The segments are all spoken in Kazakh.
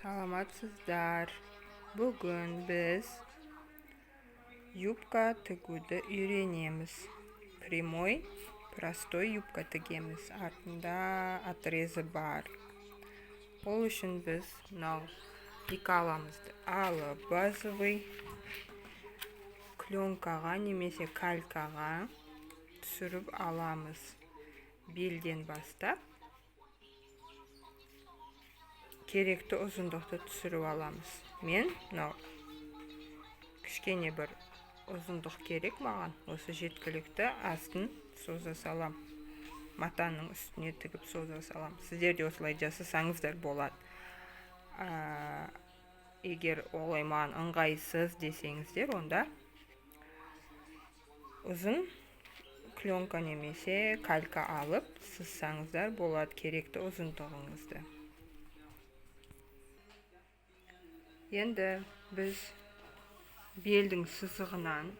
Саламатсыздар. Бүгін біз юбка тігуді үйренеміз. Прямой, простой юбка тігеміз. Артында отрезі бар. Ол үшін біз лекаламызды алып, базовый клёнкаға немесе калькаға түсіріп аламыз. Белден бастап керекті ұзындықты түсіріп аламыз. Мен кішкене бір ұзындық керек маған. Осы жеткілікті астын соза салам. Матаның үстіне тігіп соза салам. Сіздер де осылай жасасаңыздар болады. Егер олай маған ыңғайсыз десеңіздер, онда ұзын клёнка немесе калька алып сызсаңыздар болады керекті ұзындығыңызды. Енді біз белдің сызығынан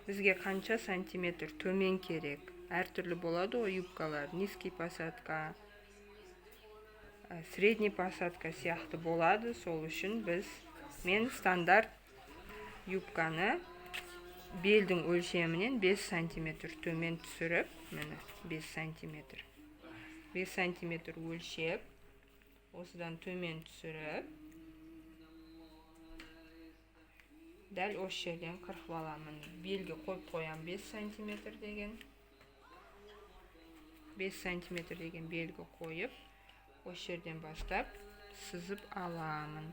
бізге қанша сантиметр төмен керек. Әртүрлі болады ғой юбкалар. Низкий посадка, средний посадка сияқты болады. Сол үшін мен стандарт юбканы белдің өлшемінен 5 сантиметр төмен түсіріп, 5 сантиметр. 5 сантиметр өлшеп, осыдан төмен түсіріп, дәл осы жерден қырқып аламын. Белге қойып қоям 5 сантиметр деген. 5 сантиметр деген белгі қойып, осы жерден бастап сызып аламын.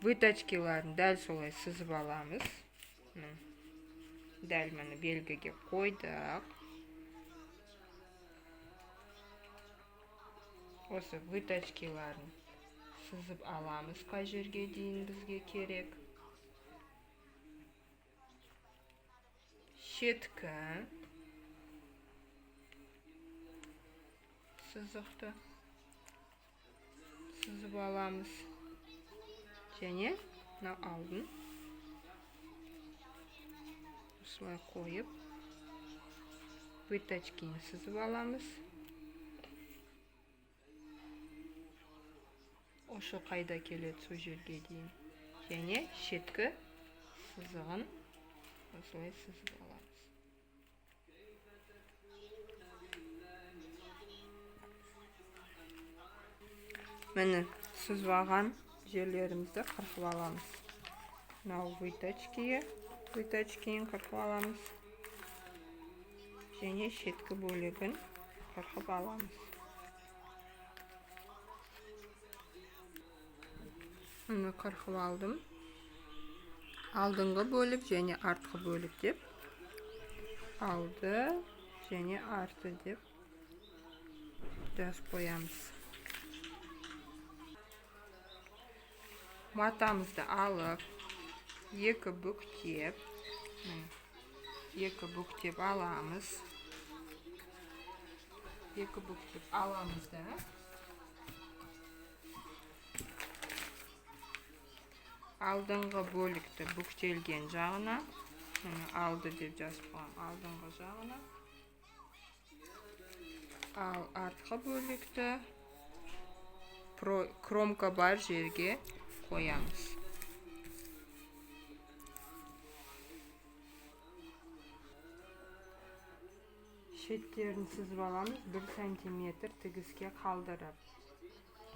Вытачкаларын дәл солай сызып аламыз. Дәл мені белгіге қойдық. Осы вытачкаларын сызып аламыз, қай жерге дейін бізге керек. Шеткі сызықты сызып аламыз. Және алдын осылай қойып, вытачканы сызып аламыз. Ошы қайда келеді сол жерге дейін. Және шеткі сызығын осылай сызып аламыз. Мені сызып алған жерлерімізді қырқып аламыз. Вытачканы қырқып аламыз. Және шеткі бөлігін қырқып аламыз. Мұны қырқып алдым. Алдыңғы бөлік және артқы бөлік деп. Алды және арты деп жазып қоямыз. Матамызды алып, екі бүктеп аламыз. Екі бүктеп аламыз да. Алдыңғы бөлікті бүктелген жағына, алды деп жазып қоям, алдыңғы жағына. Ал артқы бөлікті кромка бар жерге қоямыз. Шеттерін сызып аламыз, 1 сантиметр тігіске қалдырып.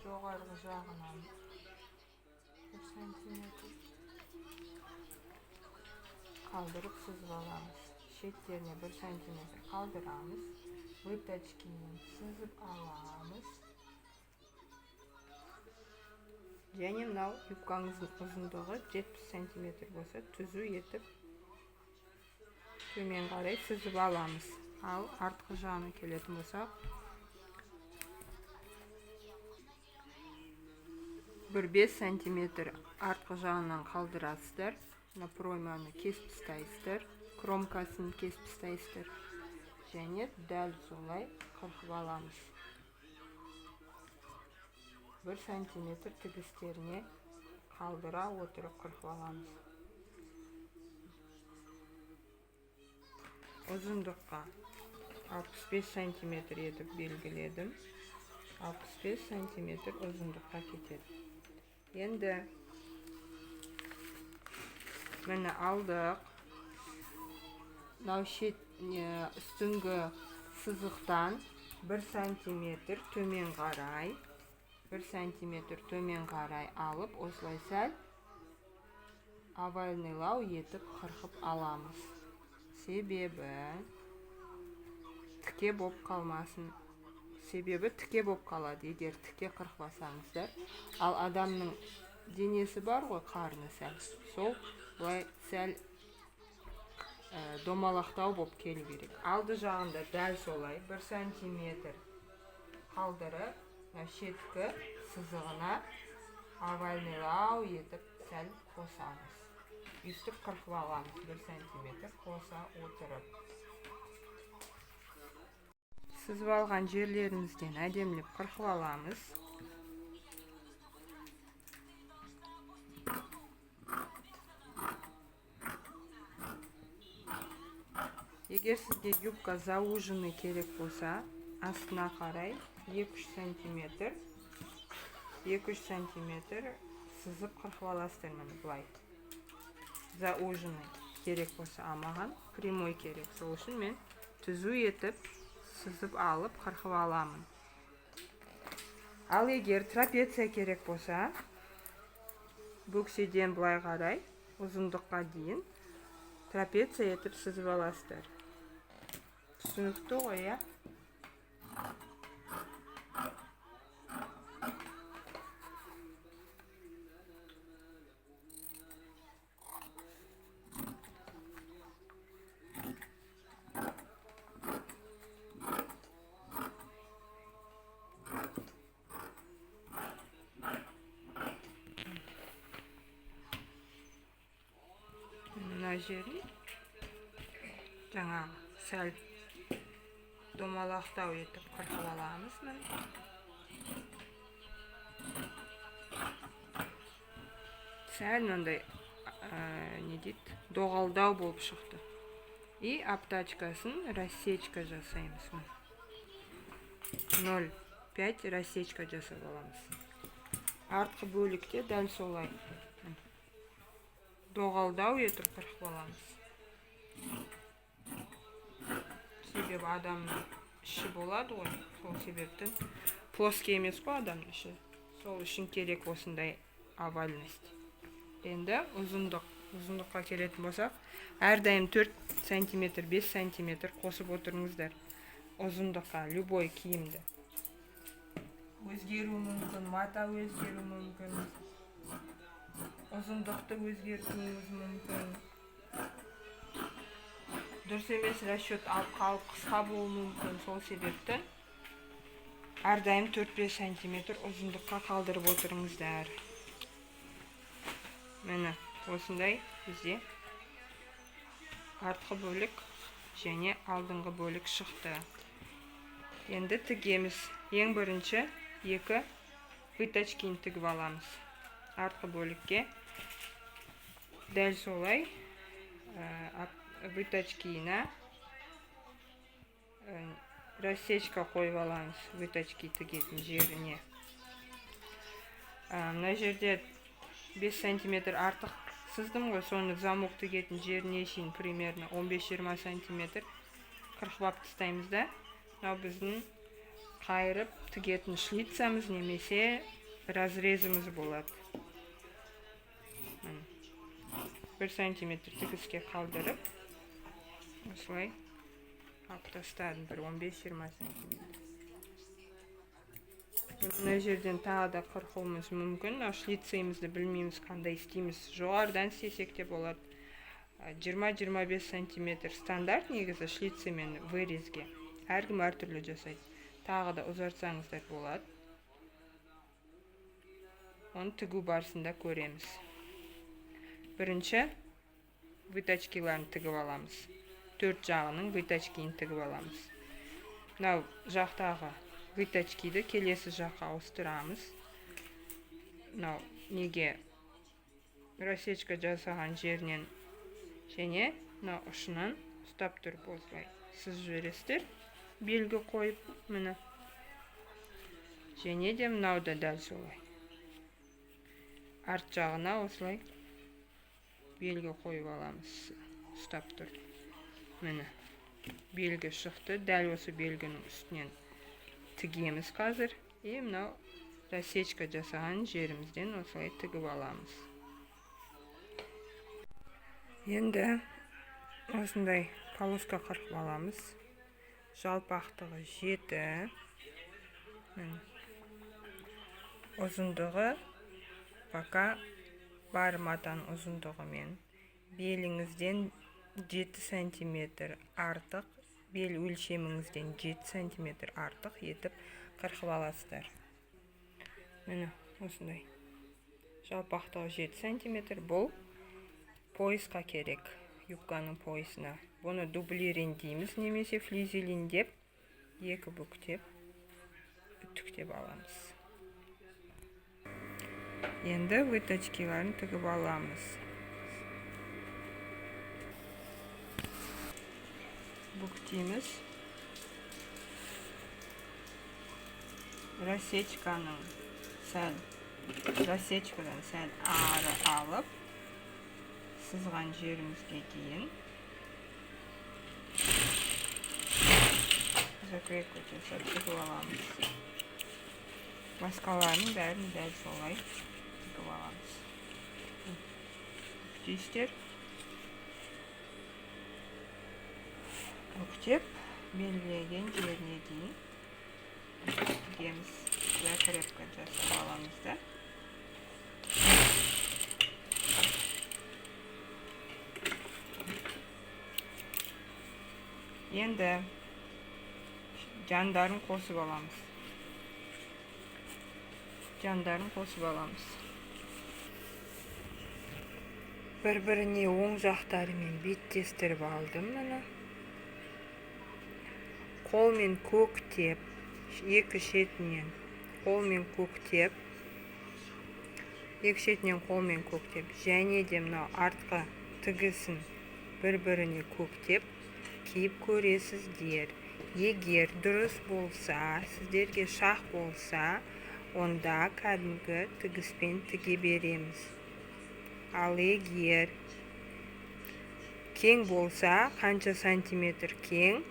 Жоғарғы жағынан 1 сантиметр қалдырып сызып аламыз. Шеттеріне 1 сантиметр қалдырамыз. Вытачканы сызып аламыз. Және юбкаңыздың ұзындығы 70 сантиметр болса, түзу етіп төмен қарай сызып аламыз. Ал артқы жағына келетін болсақ, 1-5 сантиметр артқы жағынан қалдырасыздар. Пройманы кесіп тастайсыздар, кромкасын кесіп тастайсыздар. Және дәл солай қырқып аламыз. 1 сантиметр тігістеріне қалдыра отырып қырқып аламыз. Ұзындыққа 65 сантиметр етіп белгіледім. 65 сантиметр ұзындыққа кетеді. Енді міне алдық. Мынау үстіңгі сызықтан 1 сантиметр төмен қарай, 1 сантиметр төмен қарай алып, осылай сәл овальныйлау етіп қырқып аламыз. Себебі тіке боп қалмасын. Себебі тіке боп қалады, егер тіке қырқпасаңыздар. Ал адамның денесі бар ғой, қарны сәл. Сол бұлай сәл домалақтау боп келу керек. Алды жағында дәл солай 1 сантиметр қалдырып, шеткі сызығына овальныйлау етіп сәл қосамыз. Үстіп қырқып аламыз 1 сантиметр қоса отырып. Сызып алған жерлерімізден әдемілеп қырқып аламыз. Егер сізге юбка зауженный керек болса, астына қарай 2-3 сантиметр сызып қырқып аласыздар. Міне бұлай. Зауженный керек болса, маған прямой керек. Сол үшін мен түзу етіп сызып алып қырқып аламын. Ал егер трапеция керек болса, бөкседен бұлай қарай ұзындыққа дейін трапеция етіп сызып аласыздар. Түсінікті ғой, я? Мына жерін жаңағы сәл домалақтау етіп қырқып аламыз. Сәл мынандай не дейді, доғалдау болып шықты. И аптачкасын рассечка жасаймыз. 0,5 рассечка жасап аламыз. Артқы бөлікте дәл солай доғалдау етіп қырқып аламыз. Себебі адамның іші болады ғой, сол себептен плоский емес қой адамның іші. Сол үшін керек осындай овальность. Енді ұзындыққа келетін болсақ, әрдайым 4 сантиметр, 5 сантиметр қосып отырыңыздар. Ұзындыққа любой киімді. Өзгеру мүмкін, мата өзгеру мүмкін, ұзындықты өзгертуіңіз мүмкін. Дұрыс емес расчет алып қалып қысқа болуы мүмкін. Сол себептен әрдайым 4-5 сантиметр ұзындыққа қалдырып отырыңыздар. Міне осындай бізде артқы бөлік және алдыңғы бөлік шықты. Енді тігеміз. Ең бірінші 2 вытачкин тігіп аламыз. Артқы бөлікке дәл солай вытачкина рассечка қойып аламыз. Вытачки тігетін жеріне. Мына жерде 5 сантиметр артық сыздым ғой, соны замок тігетін жеріне шейін примерно 15-20 сантиметр қырқып тастаймыз да. Мынау біздің қайырып тігетін шлицамыз немесе разрезіміз болады. 1 сантиметр тігіске қалдырып, осылай алып тастадым, 15-20 сантиметр. Мына жерден тағы да қырқуымыз мүмкін. Шлицейімізді білмейміз, қандай істейміз. Жоғарыдан істесек те болады. 20-25 сантиметр стандарт негізі шлицеймен вырезге. Әркім әртүрлі жасайды. Тағы да ұзартсаңыздар болады. Оны тігу барысында көреміз. Бірінші вытачкиларын тігіп аламыз. 4 жағының вытачкиін тігіп аламыз. Мынау жақтағы вытачкиді келесі жаққа ауыстырамыз. Мынау неге рассечка жасаған жерінен және мынау ұшынан ұстап тұрып осылай сызып жібересіздер. Белгі қойып, міне. және де мынау да дәл солай. Арт жағына осылай белгі қойып аламыз. Ұстап тұр. Міне, белгі шықты. Дәл осы белгінің үстінен тігеміз қазір. Мынау засечка жасаған жерімізден осылай тігіп аламыз. Енді осындай полоска қырқып аламыз. Жалпақтығы 7. Ұзындығы пока бар матан ұзындығымен беліңізден 7 сантиметр артық, бел өлшеміңізден 7 сантиметр артық етіп қырқып аласыздар. Міне осындай. Жалпақтығы 7 сантиметр. Бұл поясқа керек, юбканың поясына. Бұны дублирин дейміз, немесе флизелин деп, екі бүктеп, үтіктеп аламыз. Енді выточкаларын тігіп аламыз. Бүктейміз. Рассечкадан сәл ары алып, сызған жерімізге дейін закрепка жасап тігіп аламыз. Басқаларының бәрін дәл солай тігіп аламыз. Бүктейсіздер. Бүктеп, белгілеген жеріне дейін тігеміз. Закрепка жасап аламыз да. Енді жандарын қосып аламыз. Бір-біріне оң жақтарымен беттестіріп алдым мұны. Қолмен көктеп, екі шетінен қолмен көктеп, және де мынау артқа тігісін бір-біріне көктеп, киіп көресіздер. Егер дұрыс болса, сіздерге шақ болса, онда кәдімгі тігіспен тіге береміз. Ал егер кең болса, қанша сантиметр кең,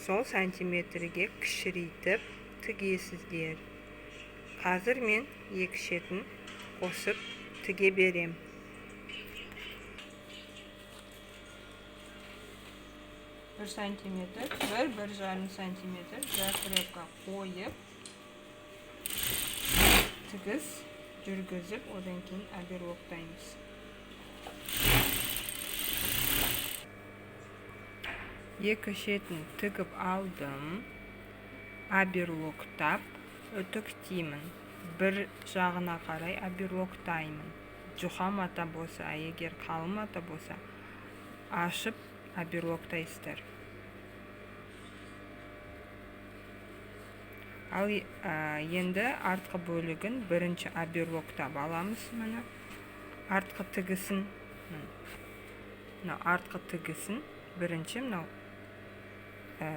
сол сантиметрге кішірейтіп тігесіздер. Қазір мен екі шетін қосып тіге берем. Бір сантиметр, бір жарым сантиметр закрепка қойып, тігіс жүргізіп, одан кейін оберлоктаймыз. Екі шетін тігіп алдым, оберлоктап, үтіктеймін. Бір жағына қарай оберлоктаймын. Жұқа мата болса, егер қалың мата болса, ашып оберлоктайсыздар. Ал енді артқы бөлігін бірінші оберлоктап аламыз. Артқы тігісін бірінші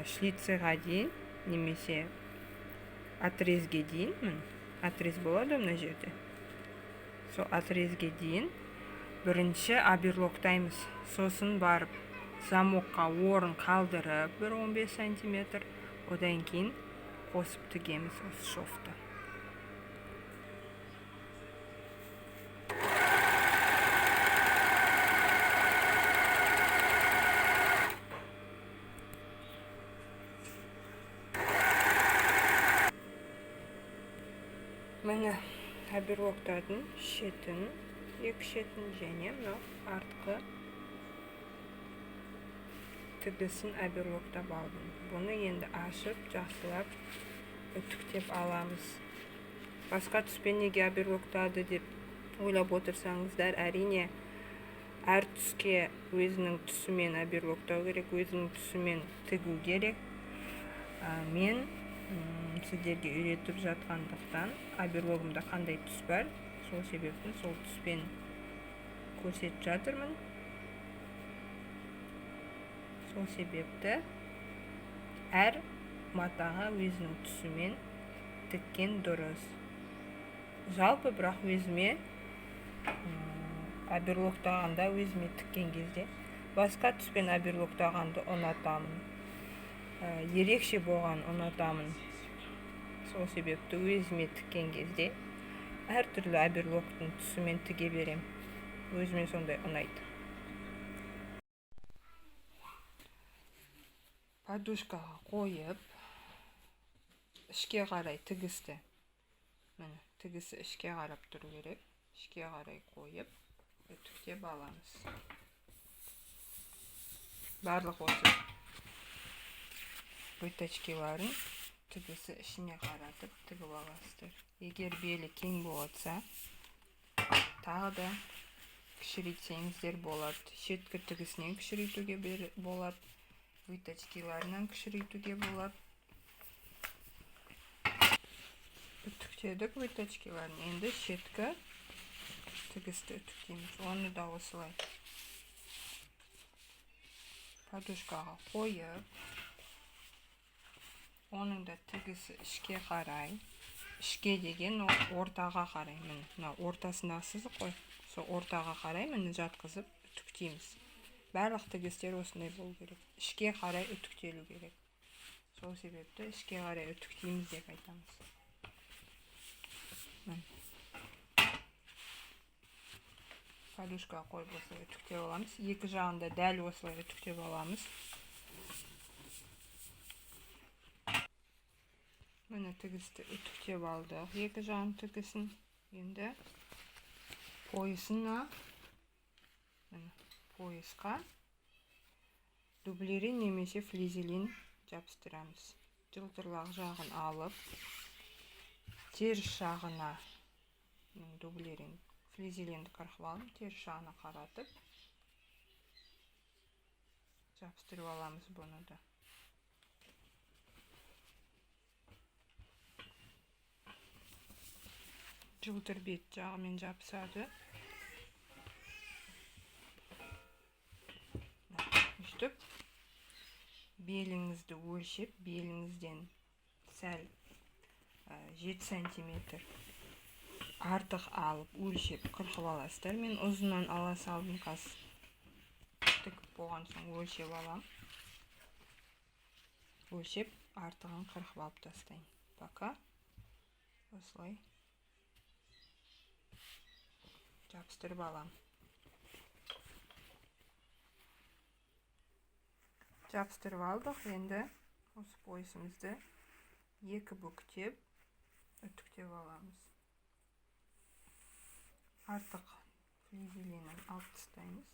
шлицеға дейін, немесе отрезге дейін, отрез болады мына жерде. Сол отрезге дейін бірінші оберлоктаймыз. Сосын барып замокқа орын қалдырып, 15 сантиметр, одан кейін қосып тігеміз осы шовты. Міне оберлоктардың шетін, екі шетін және артқы тігісін оберлоктап алдым. Бұны енді ашып, жақсылап үтіктеп аламыз. Басқа түспен неге оберлоктады деп ойлап отырсаңыздар, әрине әр түске өзінің түсімен оберлоктау керек, өзінің түсімен тігу керек. Мен сіздерге үйретіп жатқандықтан оберлогымда қандай түс бар, сол себептен сол түспен көрсетіп жатырмын. Сол себепті әр матаға өзінің түсімен тіккен дұрыс. Жалпы бірақ өзіме аберлоқтағанда өзіме тіккен кезде басқа түспен аберлоқтағанды ұнатамын. Ерекше болған ұнатамын. Сол себепті өзіме тіккен кезде әртүрлі аберлоқтың түсімен тіге берем. Өзіме сондай ұнайды. Подушкаға қойып, ішке қарай тігісті. Міне, тігісі ішке қарап тұру керек. Ішке қарай қойып, үтіктеп аламыз. Барлық осы выточкаларын тігісі ішіне қаратып тігіп аласыздар. Егер белі кең болса, тағы да кішірейтсеңіздер болады. Шеткі тігісінен кішірейтуге болады. Выточкаларынан кішірейтуге болады. Үтіктедік выточкаларын. Енді шеткі тігісті үтіктейміз. Оны да осылай подушкаға қойып, оның да тігісі ішке қарай. Ішке деген ортаға қарай. Міне, ортасындағы сызық қой. Сол ортаға қарай міне жатқызып үтіктейміз. Барлық тігістер осындай болу керек. Ішке қарай үтіктелу керек. Сол себепті ішке қарай үтіктейміз деп айтамыз. Подушка қойып осылай үтіктеп аламыз. Екі жағында дәл осылай үтіктеп аламыз. Міне тігісті үтіктеп алдық. Екі жағын тігісін. Енді поясына, поясқа дублерин немесе флизелин жабыстырамыз. Жылтырлақ жағын алып, теріс жағына дублерин флизелинді қырқып алып, теріс жағына қаратып жабыстырып аламыз бұны да. Жылтыр бет жағымен жабысады. Үстіп, беліңізді өлшеп, беліңізден сәл 7 сантиметр артық алып, өлшеп қырқып аласыздар. Мен ұзынан ала салдым, қазір тігіп болған соң өлшеп алам. Өлшеп, артығын қырқып алып тастайын. Пока осылай жабыстырып алам. Жабыстырып алдық. Енді осы поясымызды екі бүктеп үтіктеп аламыз. Артық флизелинін алып тастаймыз.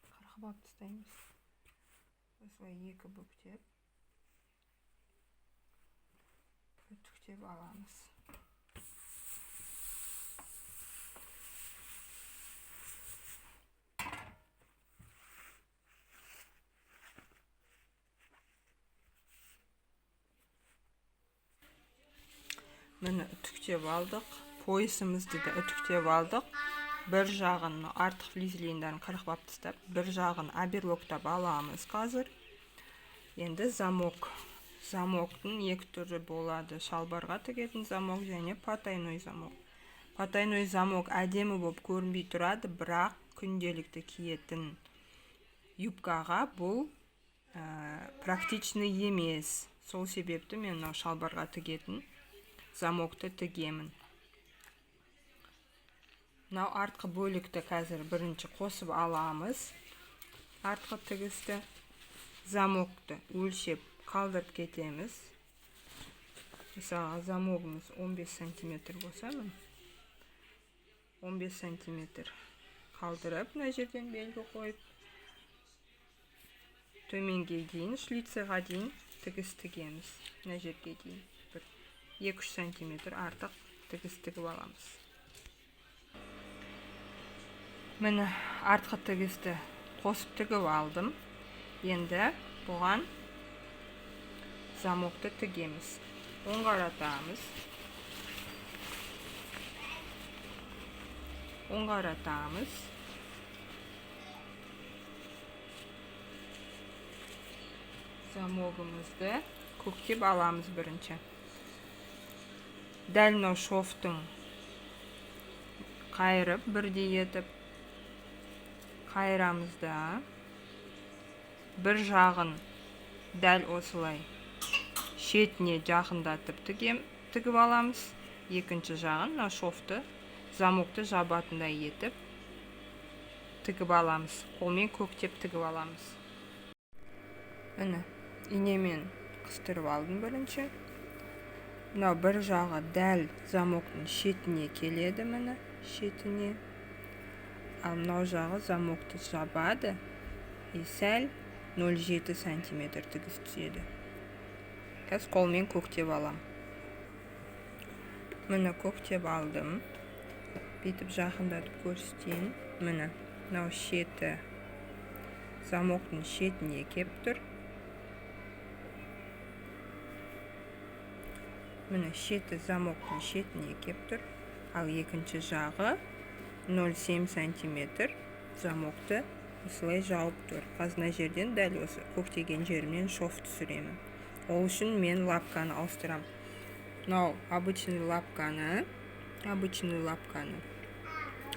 Қырқып алып тастаймыз. Осылай екі бүктеп үтіктеп аламыз. Міне үтіктеп алдық. Поясымызды да үтіктеп алдық. Бір жағын артық флизелиндерін қырқып алып тастап, бір жағын аберлоктап аламыз қазір. Енді замок. Замоктың екі түрі болады. Шалбарға тігетін замок және потайной замок. Потайной замок әдемі болып көрінбей тұрады, бірақ күнделікті киетін юбкаға бұл практичный емес. Сол себепті мен шалбарға тігетін замокты тігемін. Мынау артқы бөлікті қазір бірінші қосып аламыз. Артқы тігісті замокты өлшеп қалдырып кетеміз. Мысалы, замогымыз 15 сантиметр болса, 15 сантиметр қалдырып, мына жерден белгі қойып, төменге дейін, шлицеға дейін тігіс тігеміз. Мына жерге дейін 2-3 сантиметр артық тігіс тігіп аламыз. Міне артқы тігісті қосып тігіп алдым. Енді бұған замокты тігеміз. Оң қаратамыз. Оң қаратамыз. Замогымызды көктеп аламыз бірінші. дәл мынау шофтың қайырып бірдей етіп қайырамыз да бір жағын дәл осылай шетіне жақындатып тігіп аламыз. Екінші жағын мына шофты замокты жабатындай етіп тігіп аламыз. Қолмен көктеп тігіп аламыз. Міне инемен қыстырып алдым бірінші. Мынау бір жағы дәл замоктың шетіне келеді, міне шетіне. Ал мынау жағы замокты жабады. Сәл 0,7 сантиметр тігіс түседі. Қазір қолмен көктеп алам. Міне көктеп алдым. Бүйтіп жақындатып көрсетейін. Міне мынау шеті замоктың шетіне кеп тұр. Міне шеті замоктың шетіне кеп тұр. Ал екінші жағы 0,7 сантиметр замокты осылай жауып тұр. Қазір жерден дәл осы көктеген жерімнен шоф түсіремін. Ол үшін мен лапканы ауыстырам. Мынау обычный лапканы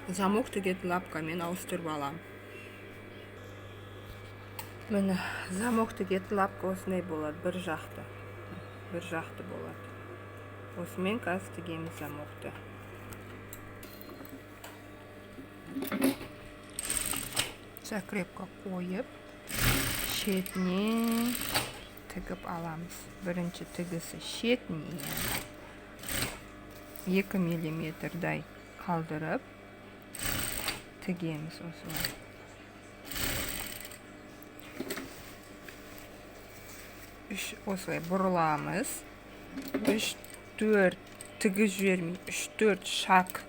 замок тігетін лапкамен ауыстырып алам. Міне замок тігетін лапка осындай болады, бір жақты болады. Осымен қазір тігеміз замокты. Закрепка қойып, шетіне тігіп аламыз. Бірінші тігісі шетіне 2 миллиметрдай қалдырып тігеміз осылай. Осылай бұрыламыз. 3-4 тігіз жібермей 3-4 шаг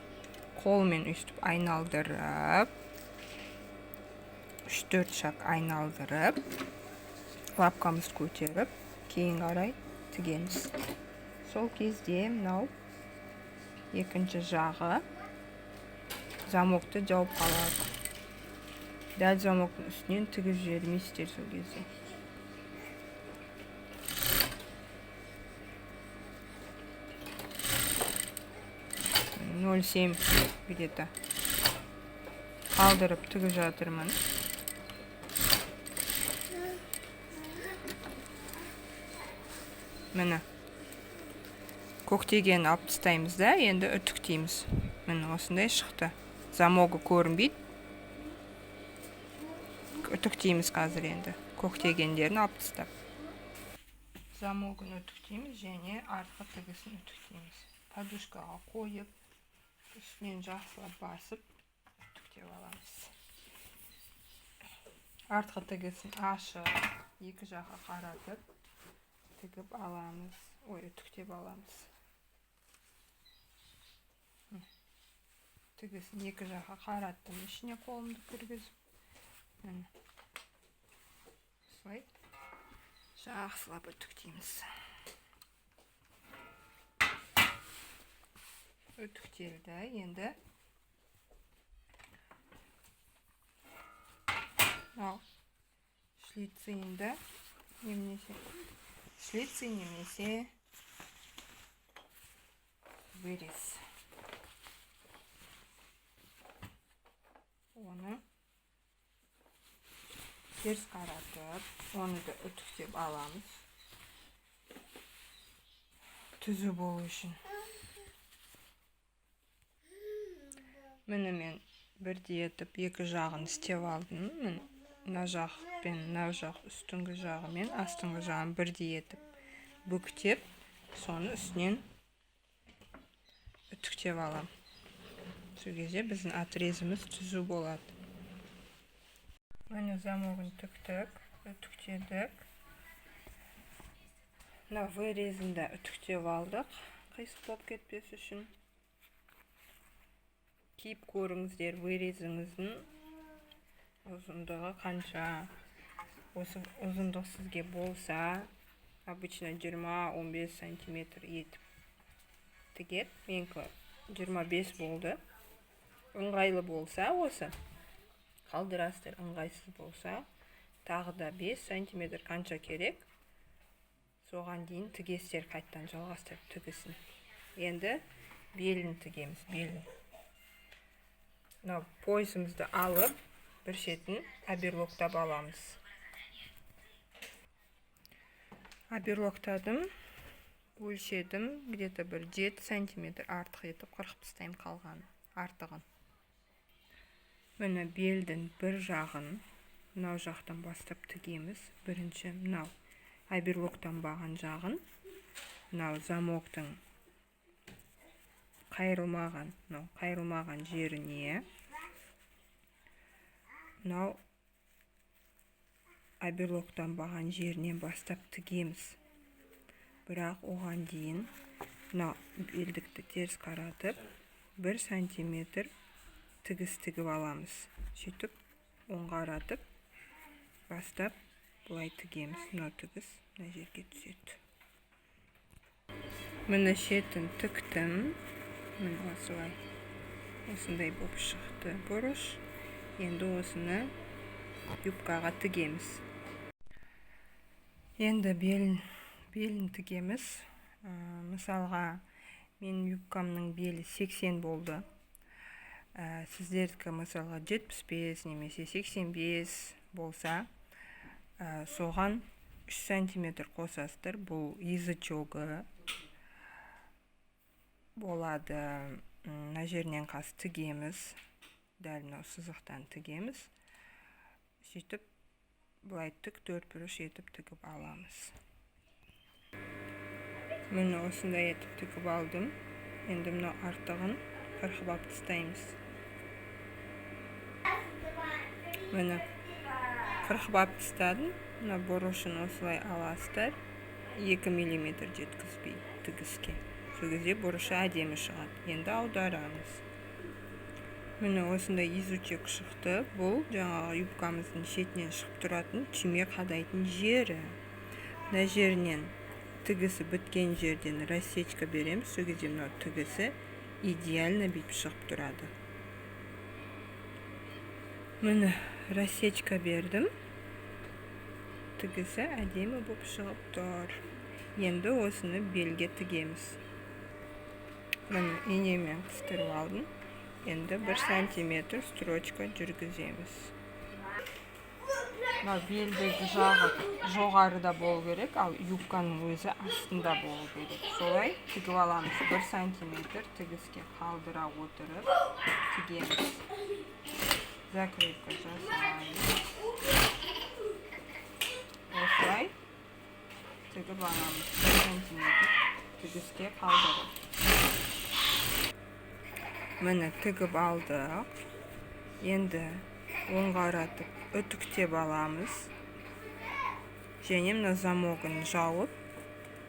қолмен үстіп айналдырып 3-4 шаг айналдырып лапкамыз көтеріп кейін қарай тігеміз. Сол кезде мынау екінші жағы замокты жауып қалады. Дәл замоктың үстінен тігіп жібермейсіздер сол кезде. .07 где-то қалдырып тігіп жатырмын. Міне көктеген алып тастаймыз да, енді үтіктейміз. Міне осындай шықты. Замогы көрінбейді. Үтіктейміз қазір енді. Көктегендерін алып тастап. Замогын үтіктейміз және артқы тігісін үтіктейміз. Подушкаға қойып, үстінен жақсылап басып үтіктеп аламыз. Артқы тігісін ашып, екі жаққа қаратып тігіп аламыз. Үтіктеп аламыз. Тігісін екі жаққа қараттым, ішіне қолымды кіргізіп. Осылай жақсылап үтіктейміз. Үтіктелді. Енді шлицинді немесе вырез. Оны теріс қаратып, оны да үтіктеп аламыз. Түзу болу үшін. Міне мен бірдей етіп екі жағын істеп алдым. Мына жақ пен мына жақ үстіңгі жағы мен астыңғы жағын бірдей етіп бүктеп, соны үстінен үтіктеп алам. Сол кезде біздің отрезіміз түзу болады. Міне замогын тіктік, үтіктедік. Мына вырезінде үтіктеп алдық, қисық болып кетпес үшін. Киіп көріңіздер вырезіңіздің ұзындығы қанша. Осы ұзындық сізге болса, обычно 20-15 сантиметр етіп тігет. Менікі 25 болды. Ыңғайлы болса осы, қалдырасыздар. Ыңғайсыз болса, тағы да 5 сантиметр қанша керек. Соған дейін тігесіздер, қайттан жалғастырып тігісін. Енді белін тігеміз, белін. Мынау поясымызды алып, бір шетін оберлоктап аламыз. Оберлоктадым, өлшедім, где-то бір 7 сантиметр артық етіп, 40 тастайым қалғаны, артығын. Міне белдің бір жағын, мынау жақтан бастап тігеміз. Бірінші мынау оберлоктанбаған жағын, мынау замоктың қайрылмаған жеріне, мынау оберлоктанбаған жерінен бастап тігеміз. Бірақ оған дейін мынау белдікті теріс қаратып 1 сантиметр тігіс тігіп аламыз. Сөйтіп оң қаратып бастап бұлай тігеміз. Мынау тігіс мына жерге түседі. Міне шетін тіктім. Міне осылай. Осындай болып шықты бұрыш. Енді осыны юбкаға тігеміз. Енді белін тігеміз. Мысалға, мен юбкамның белі 80 болды. Сіздердікі мысалға 75 немесе 85 болса, соған 3 сантиметр қосасыздар. Бұл язычогы болады. Мына жерінен қас тігеміз. Дәл мынау сызықтан тігеміз. Сөйтіп, бұлай тік 4 бұрыш етіп тігіп аламыз. Міне осындай етіп тігіп алдым. Енді мынау артығын қырқып тастаймыз. Міне қырқып тастадым. Мына бұрышын осылай аласыздар. 2 миллиметр жеткізбей тігіске. Сол кезде бұрышы әдемі шығады. Енді аударамыз. Міне осындай изучек шықты. Бұл жаңағы юбкамыздың шетінен шығып тұратын түйме қадайтын жері. Мына жерінен тігісі біткен жерден рассечка береміз. Сол кезде мынау тігісі идеально бейіп шығып тұрады. Міне рассечка бердім. Тігісі әдемі болып шығып тұр. Енді осыны белге тігеміз. Міне инемен қыстырып алдым. Енді 1 сантиметр строчка жүргіземіз. Белдегі жағы жоғарыда болу керек, ал юбканың өзі астында болу керек. Солай тігіп аламыз. 1 сантиметр тігіске қалдыра отырып тігеміз. Закрепка жасаймыз. Осылай тігіп аламыз. 1 сантиметр тігіске қалдырып. Міне тігіп алдық. Енді оң қаратып үтіктеп аламыз. Және мына замогын жауып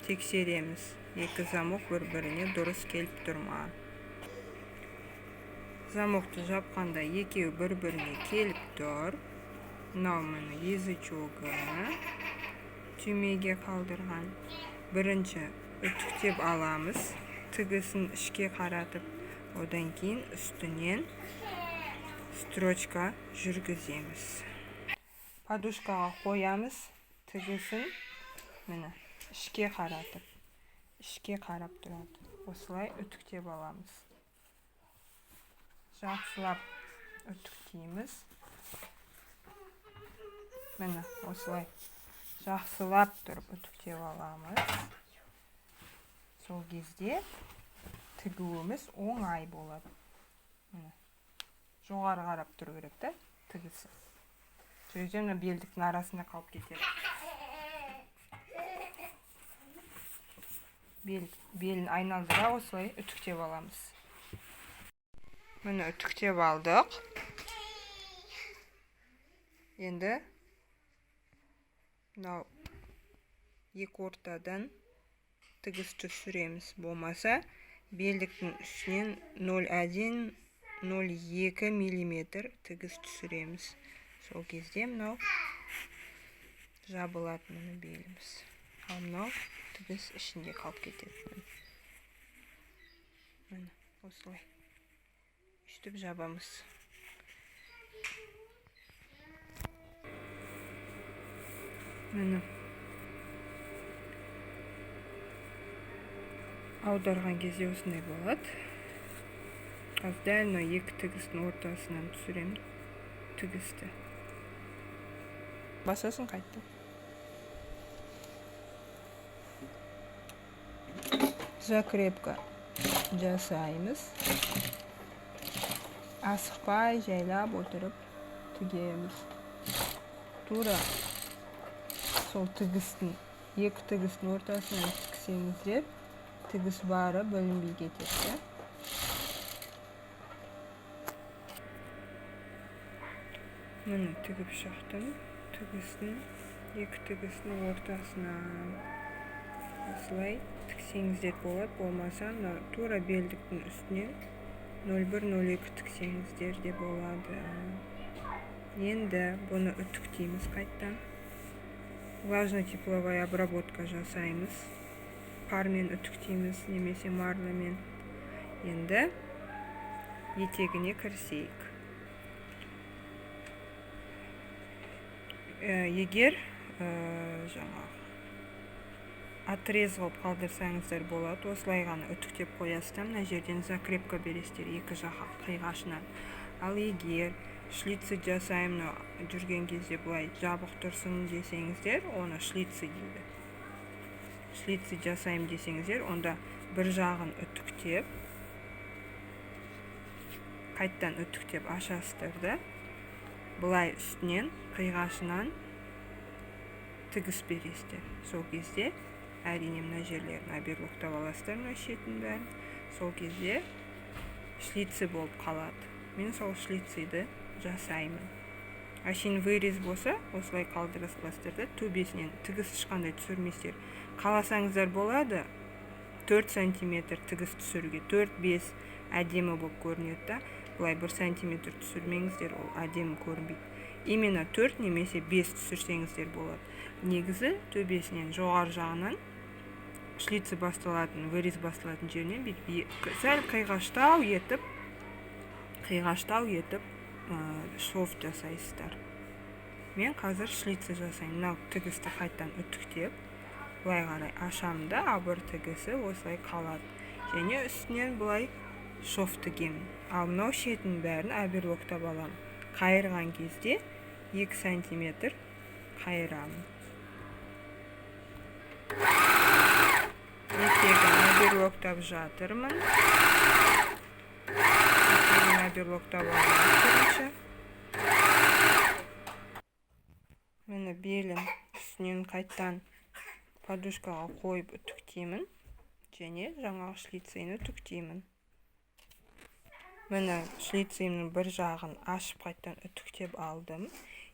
тексереміз. Екі замок бір-біріне дұрыс келіп тұрма. Замокты жапқанда екеуі бір-біріне келіп тұр. Мынау міне язычогы түймеге қалдырған. Бірінші үтіктеп аламыз. Тігісін ішке қаратып, одан кейін үстінен строчка жүргіземіз. Подушкаға қоямыз. Тігісін міне ішке қаратып, ішке қарап тұрады. Осылай үтіктеп аламыз. Жақсылап үтіктейміз. Міне осылай жақсылап тұрып үтіктеп аламыз. Сол кезде тігуіміз оңай болады. Жоғары қарап тұру керек та, тігісі. Сол кезде белдіктің арасында қалып кетеді. Белін айналдыра осылай үтіктеп аламыз. Міне үтіктеп алдық. Енді мынау екі ортадан тігіс түсіреміз. Болмаса белдіктің үстінен 0,1-0,2 миллиметр тігіс түсіреміз. Сол кезде мынау жабылады міне беліміз. Ал мынау тігіс ішінде қалып кетеді. Міне осылай. Үстіп жабамыз. Міне аударған кезде осындай болады. Қазір дәл мына екі тігістің ортасынан түсіремін тігісті. Басасын қайтты. Закрепка жасаймыз. Асықпай жайлап отырып тігеміз. Тура сол тігістің, екі тігістің ортасынан тіксеңіздер, тігіс бары бөлінбей кетеді. Міне тігіп шықтым. Тігістің, екі тігістің ортасынан осылай тіксеңіздер болады. Болмаса, тура белдіктің үстінен 0,1-0,2 тіксеңіздер де болады. Енді бұны үтіктейміз қайттан. Влажно-тепловая обработка жасаймыз. Пармен үтіктейміз, немесе марламен. Енді етегіне кірісейік. Егер отрез қылып қалдырсаңыздар болады, осылай ғана үтіктеп қоясыздар. Мына жерден закрепка бересіздер екі жаққа қиғашынан. Ал егер шлицы жасаймын жүрген кезде бұлай жабық тұрсын десеңіздер, оны шлицы дейді. Шлицы жасаймын десеңіздер, онда бір жағын үтіктеп, қайттан үтіктеп ашасыздар да, бұлай үстінен қиғашынан тігіс бересіздер. Сол кезде әрине мына жерлерін оберлоктап аласыздар, мына шетін бәрін. Сол кезде шлицы болып қалады. Мен сол шлицыйды жасаймын. Ашин вырез болса, осылай қалдырасыздар да, төбесінен тігіс ешқандай түсірмейсіздер. Қаласаңыздар болады 4 см тігіс түсіруге, 4-5 әдемі болып көрінеді да. Бұлай 1 см түсірмеңіздер, ол әдемі көрінбейді. Именно 4 немесе 5 түсірсеңіздер болады. Негізі төбесінен жоғары жағынан шлицы басталатын, вырез басталатын жерінен сәл қиғаштау етіп шов жасайсыздар. Мен қазір шлицы жасаймын. Мынау тігісті қайттан үтіктеп, бұлай қарай ашамын да, абыр тігісі осылай қалады. Және үстінен бұлай шов тігемін. Ал мынау шетін бәрін оберлоктап аламын. Қайырған кезде 2 см қайырамын. Етегін оберлоктап жатырмын. Етегін оберлоктап аламын. Мені белін үстінен қайттан подушкаға қойып үтіктеймін. Және жаңағы шлицыйны үтіктеймін. Мені шлицыйымның бір жағын ашып қайттан үтіктеп алдым.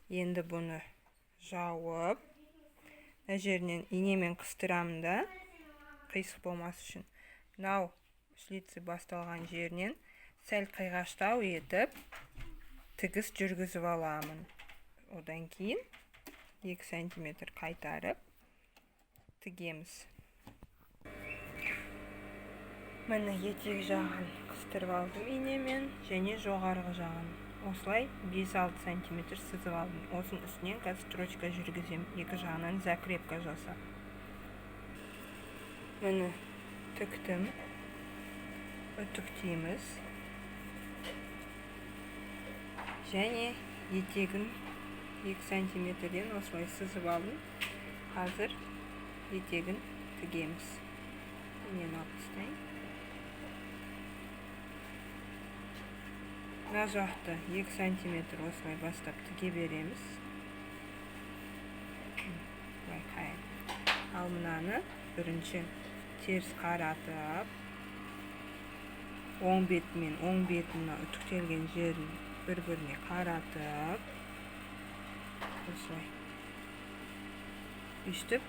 Енді бұны жауып, жерінен инемен қыстырамын да, қисық болмас үшін. Мынау шлицы басталған жерінен сәл қиғаштау етіп, тігіс жүргізіп аламын. Одан кейін 2 см қайтарып тігеміз. Мені етек жағын қыстырып алдым инемен, және жоғарғы жағын. Осылай 5-6 см сызып алдым. Осының үстінен қазір строчка жүргізем, екі жағынан закрепка жасап. Мені тіктім, үтіктейміз. Және етегін 2 см-ден осылай сызып алдым. Қазір етегін тігеміз. Мен алып тастайын. Мына жақты 2 см осылай бастап тіге береміз. Ал мынаны бірінші теріс қаратып, оң бетінің үтіктелген жерін бір-біріне қаратып, осылай үштіп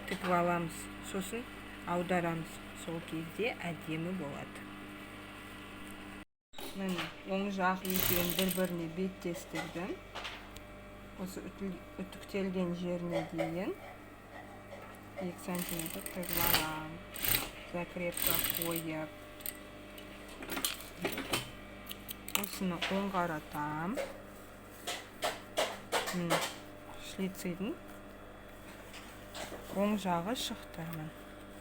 тігіп аламыз. Сосын аударамыз. Сол кезде әдемі болады. Міне, оң жақ екеуін бір-біріне беттестірдім. Осы үтіктелген жеріне дейін 2 см тігіп аламын. Закрепка қойып. Осыны оң қаратам. Шлицыйдың оң жағы шықты.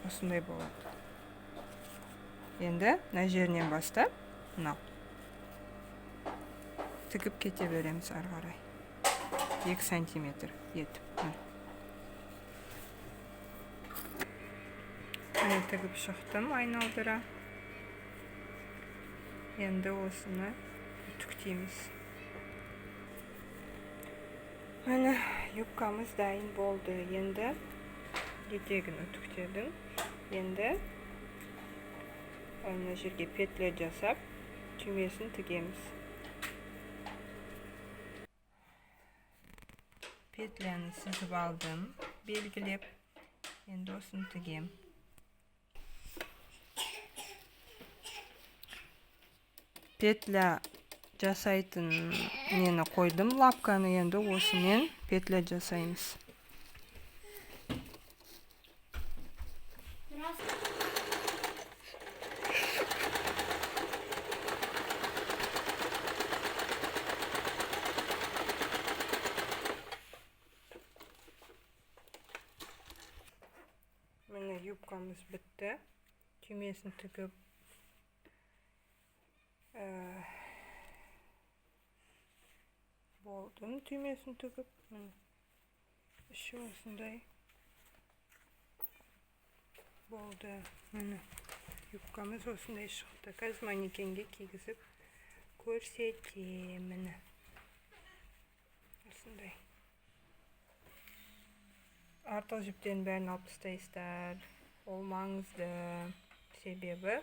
Осындай болады. Енді мына жерінен бастап мынау тігіп кете береміз ары қарай. 2 сантиметр етіп. Міне тігіп шықтым айналдыра. Енді осыны үтіктейміз. Міне юбкамыз дайын болды. Енді етегін үтіктедім. Енді мына жерге петля жасап, түймесін тігеміз. Петляны сызып алдым, белгілеп. Енді осыны тігем. Петля жасайтын нені қойдым, лапканы. Енді осымен петля жасаймыз. Міне юбкамыз бітті. Түймесін тігіп болдым. Түймесін тігіп, іші осындай болды. Міне юбкамыз осындай шықты. Қазір манекенге кигізіп көрсетемін. Осындай. Артық жіптерін бәрін алып тастайсыздар. Ол маңызды. Себебі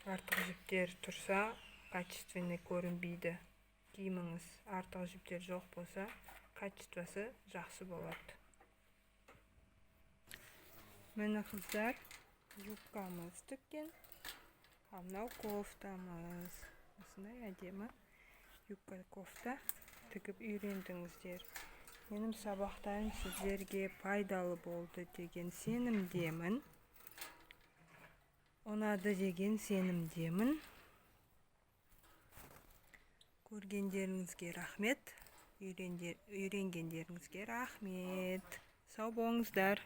артық жіптер тұрса, качественный көрінбейді. Киіміңіз артық жіптер жоқ болса, качествосы жақсы болады. Міне қыздар, юбкамыз тіккен. Мынау кофтамыз. Осындай әдемі юбка кофта тігіп үйрендіңіздер. Менің сабақтарым сіздерге пайдалы болды деген сенімдемін. Ұнады деген сенімдемін. Көргендеріңізге рахмет, үйренгендеріңізге рахмет. Сау болыңыздар.